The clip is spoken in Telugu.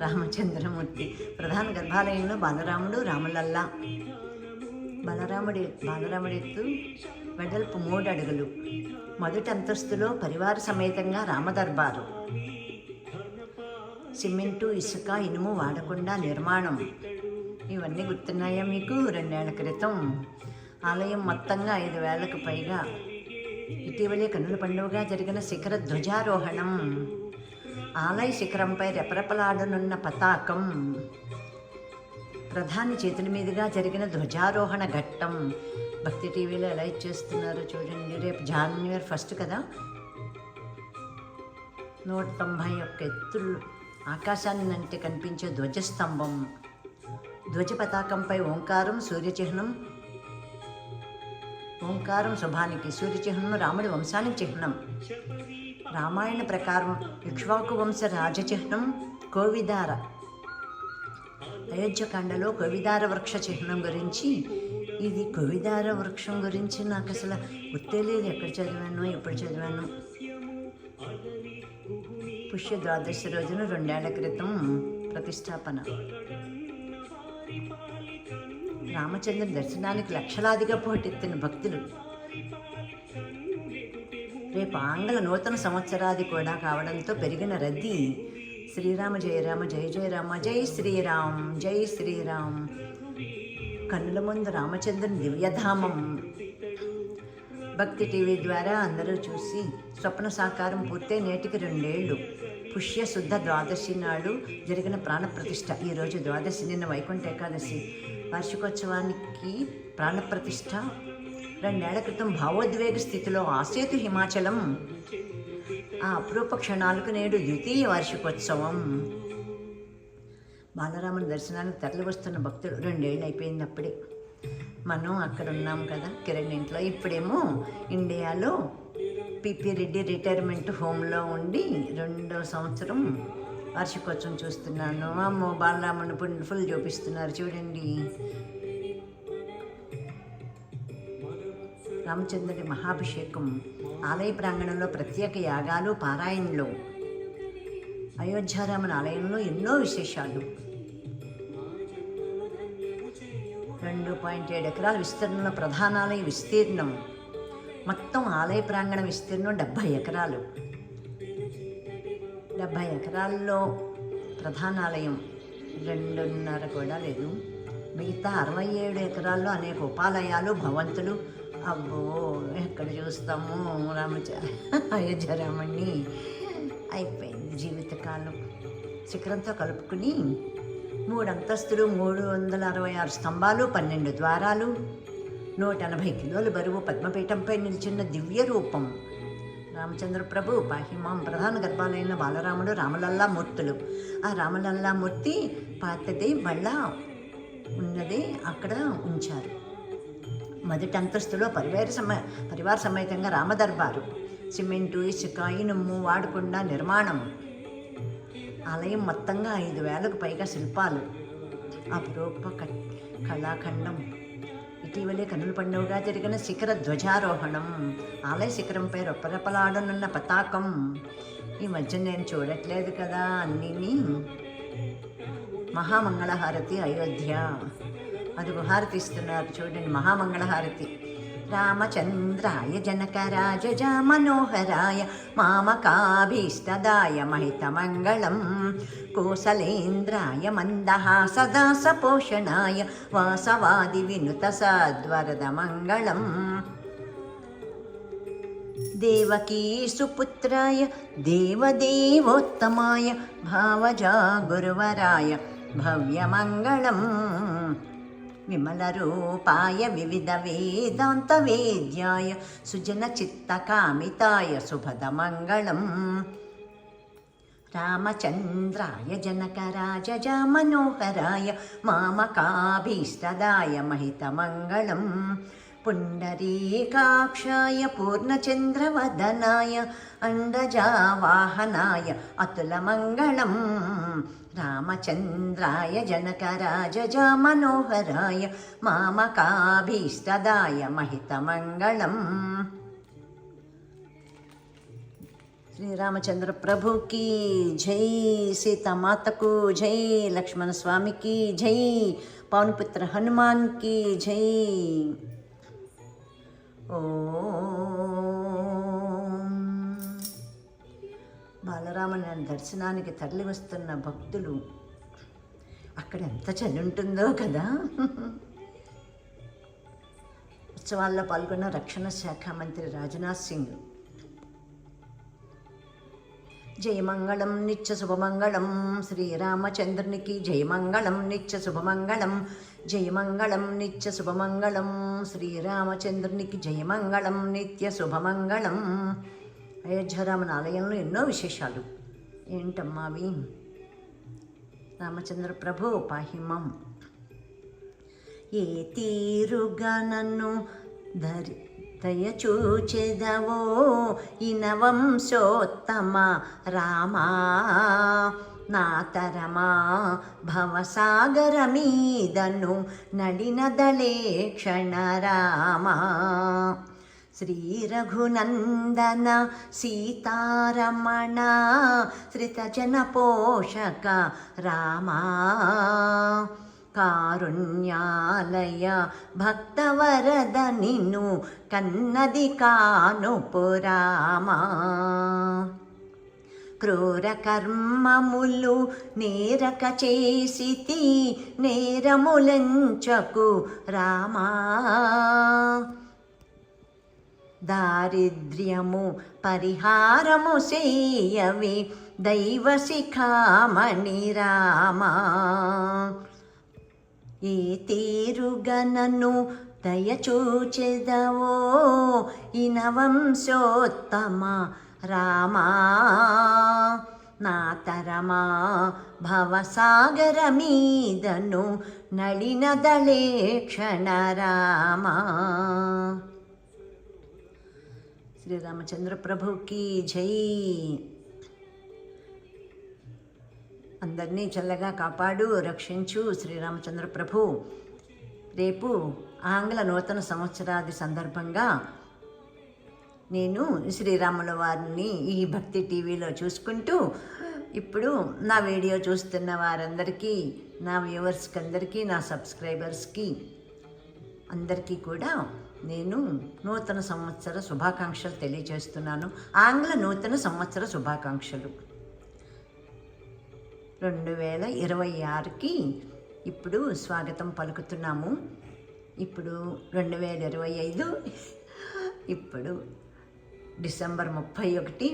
రామచంద్రమూర్తి. ప్రధాన గర్భాలయంలో బాలరాముడు, రామలల్లా. బాలరాముడి ఎత్తు వెడల్పు 3 అడుగులు. మొదటి అంతస్తులో పరివార సమేతంగా రామదర్బారు. సిమెంటు, ఇసుక, ఇనుము వాడకుండా నిర్మాణం. ఇవన్నీ గుర్తున్నాయా మీకు? 2 ఏళ్ల క్రితం ఆలయం మొత్తంగా 5,000కు పైగా. ఇటీవలే కన్నుల పండుగగా జరిగిన శిఖర ధ్వజారోహణం. ఆలయ శిఖరంపై రెపరెపలాడనున్న పతాకం. ప్రధాని చేతుల మీదుగా జరిగిన ధ్వజారోహణ ఘట్టం. భక్తి టీవీలో ఎలా ఇచ్చేస్తున్నారో చూడండి. రేపు జనవరి 1 కదా. 191 ఎత్తులు ఆకాశాన్ని అంటే కనిపించే ధ్వజస్తంభం. ధ్వజ పతాకంపై ఓంకారం, సూర్యచిహ్నం. ఓంకారం శుభానికి, సూర్యచిహ్నం రాముడి వంశానికి చిహ్నం. రామాయణ ప్రకారం ఇక్ష్వాకు వంశ రాజచిహ్నం కోవిదార. అయోధ్యకాండలో కోవిదార వృక్ష చిహ్నం గురించి, ఇది కోవిదార వృక్షం గురించి నాకు అసలు గుర్తే లేదు. ఎక్కడ చదివాను, ఎప్పుడు చదివాను. పుష్య ద్వాదశి రోజున 2 ఏళ్ల క్రితం ప్రతిష్టాపన. రామచంద్ర దర్శనానికి లక్షలాదిగా పోటెత్తిన భక్తులు. రేపు ఆంగ్ల నూతన సంవత్సరాది కూడా కావడంతో పెరిగిన రద్దీ. శ్రీరామ జయ రామ, జయ జయ రామ, జై శ్రీరామ్, జై శ్రీరామ్. కన్నుల ముందు రామచంద్రుని దివ్యధామం. భక్తి టీవీ ద్వారా అందరూ చూసి స్వప్న సాకారం పూర్తయి నేటికి 2 ఏళ్ళు. పుష్య శుద్ధ ద్వాదశి నాడు జరిగిన ప్రాణప్రతిష్ఠ. ఈరోజు ద్వాదశి, నిన్న వైకుంఠ ఏకాదశి. వార్షికోత్సవానికి ప్రాణప్రతిష్ఠ. 2 ఏళ్ల క్రితం భావోద్వేగ స్థితిలో ఆసేతు హిమాచలం. ఆ అపురూప క్షణాలకు నేడు ద్వితీయ వార్షికోత్సవం. బాలరాముని దర్శనానికి తరలి వస్తున్న భక్తులు. 2 ఏళ్ళు అయిపోయింది అప్పుడే. మనం అక్కడ ఉన్నాం కదా కిరణ్ ఇంట్లో. ఇప్పుడేమో ఇండియాలో పిపి రెడ్డి రిటైర్మెంట్ హోమ్లో ఉండి 2వ సంవత్సరం వార్షికోత్సవం చూస్తున్నాను. అమ్మో, బాలరాముని ఫుల్ చూపిస్తున్నారు చూడండి. రామచంద్రుడి మహాభిషేకం. ఆలయ ప్రాంగణంలో ప్రత్యేక యాగాలు, పారాయణలు. అయోధ్యారాముని ఆలయంలో ఎన్నో విశేషాలు. 2.7 ఎకరాల విస్తీర్ణంలో ప్రధానాలయ విస్తీర్ణం. మొత్తం ఆలయ ప్రాంగణ విస్తీర్ణం 70 ఎకరాలు. 70 ఎకరాల్లో ప్రధానాలయం 2.5 కూడా లేదు. మిగతా 67 ఎకరాల్లో అనేక ఉపాలయాలు, భవంతులు. అబ్బో, ఎక్కడ చూస్తాము అయోధ్య రాముణ్ణి. అయిపోయింది జీవితకాలం. శిఖరంతో కలుపుకుని 3 అంతస్తులు, 366 స్తంభాలు, 12 ద్వారాలు, 180 కిలోల బరువు పద్మపీఠంపై నిలిచిన దివ్య రూపం. రామచంద్ర ప్రభు పాహిమాం. ప్రధాన గర్భాలయంలో బాలరాముడు, రామలల్లా మూర్తులు. ఆ రామలల్లా మూర్తి పాతదే మళ్ళా ఉన్నదే అక్కడ ఉంచారు. మొదటి అంతస్తులో పరివార సమేతంగా రామదర్బారు. సిమెంటు, ఇసుక, ఇనుము వాడకుండా నిర్మాణం. ఆలయం మొత్తంగా 5,000కు పైగా శిల్పాలు. అపురూప కళాఖండం. ఇటీవలే కన్నుల పండుగగా జరిగిన శిఖర ధ్వజారోహణం. ఆలయ శిఖరంపై రెపరెపలాడనున్న పతాకం. ఈ మధ్య నేను చూడట్లేదు కదా అన్నీని. మహామంగళహారతి అయోధ్య. అదిగో హారతి ఇస్తున్నారు చూడండి, మహామంగళహారతి. రామచంద్రాయ జనకరాజ మనోహరాయ మామకాభీష్టదాయ మహితమంగళం. కోసలేంద్రాయ మందహాసదాసపోషణాయ వాసవాది వినుత సద్వరదమంగళం. దేవకీ సుపుత్రాయ దేవదేవోత్తమాయ భావజా గురువరాయ భవ్యమంగళం. విమలరూపాయ వివిధ వేదాంత వేద్యాయ సుజన చిత్తకామితాయ శుభదమంగళం. రామచంద్రాయ జనకరాజ మనోహరాయ మామకాభీష్టదాయ మహితమంగళం. పుండరీకాక్షాయ పూర్ణచంద్రవదనాయ అండజావాహనాయ అతులమంగళం. రామచంద్రాయ జనకరాజ మనోహరాయ మామకాభీష్టదాయ మహితమంగళం. శ్రీరామచంద్ర ప్రభుకి జై, సీతామాతకు జై, లక్ష్మణ స్వామికి జై, పవనపుత్ర హనుమాన్కి జై. బాలరాముని దర్శనానికి తరలి వస్తున్న భక్తులు, అక్కడ ఎంత చలి ఉంటుందో కదా. ఉత్సవాల్లో పాల్గొన్న రక్షణ శాఖ మంత్రి రాజ్నాథ్ సింగ్, జయమంగళం నిత్య శుభమంగళం శ్రీరామచంద్రునికి జయమంగళం నిత్య శుభమంగళం, జయమంగళం నిత్య శుభమంగళం శ్రీరామచంద్రునికి జయమంగళం నిత్య శుభమంగళం. అయోధ్యారాముని ఆలయంలో ఎన్నో విశేషాలు. ఏంటమ్మా అవి? రామచంద్ర ప్రభు పాహిమం. ఏ తీరుగా నన్ను దయచూచెదవో ఇనవంశోత్తమ రామా, నా తరమా భవసాగర మీదను నడినదలే క్షణ రామా. శ్రీ రఘునందన సీతారమణ శ్రితజన పోషక రామా, కారుణ్యాలయ భక్తవరద నిన్ను కన్నది కానుపు రామా. క్రూర కర్మములు నేరక చేసితి నేరములంచకు రామా, దారిద్ర్యము పరిహారము చేయవి దైవ శిఖామణి రామా. ఈ తీరుగనను దయచూచెదవో ఇనవంశోత్తమ రామా, నా తరమా భవసాగర మీదను నళినదళే క్షణ రామా. శ్రీరామచంద్ర ప్రభుకి జై. అందరినీ చల్లగా కాపాడు, రక్షించు శ్రీరామచంద్ర ప్రభు. రేపు ఆంగ్ల నూతన సంవత్సరాది సందర్భంగా నేను శ్రీరాముల వారిని ఈ భక్తి టీవీలో చూసుకుంటూ, ఇప్పుడు నా వీడియో చూస్తున్న వారందరికీ, నా వ్యూవర్స్కి అందరికీ, నా సబ్స్క్రైబర్స్కి అందరికీ కూడా నేను నూతన సంవత్సర శుభాకాంక్షలు తెలియజేస్తున్నాను. ఆంగ్ల నూతన సంవత్సర శుభాకాంక్షలు. 2026కి ఇప్పుడు స్వాగతం పలుకుతున్నాము. ఇప్పుడు 2025, ఇప్పుడు డిసెంబర్ 31.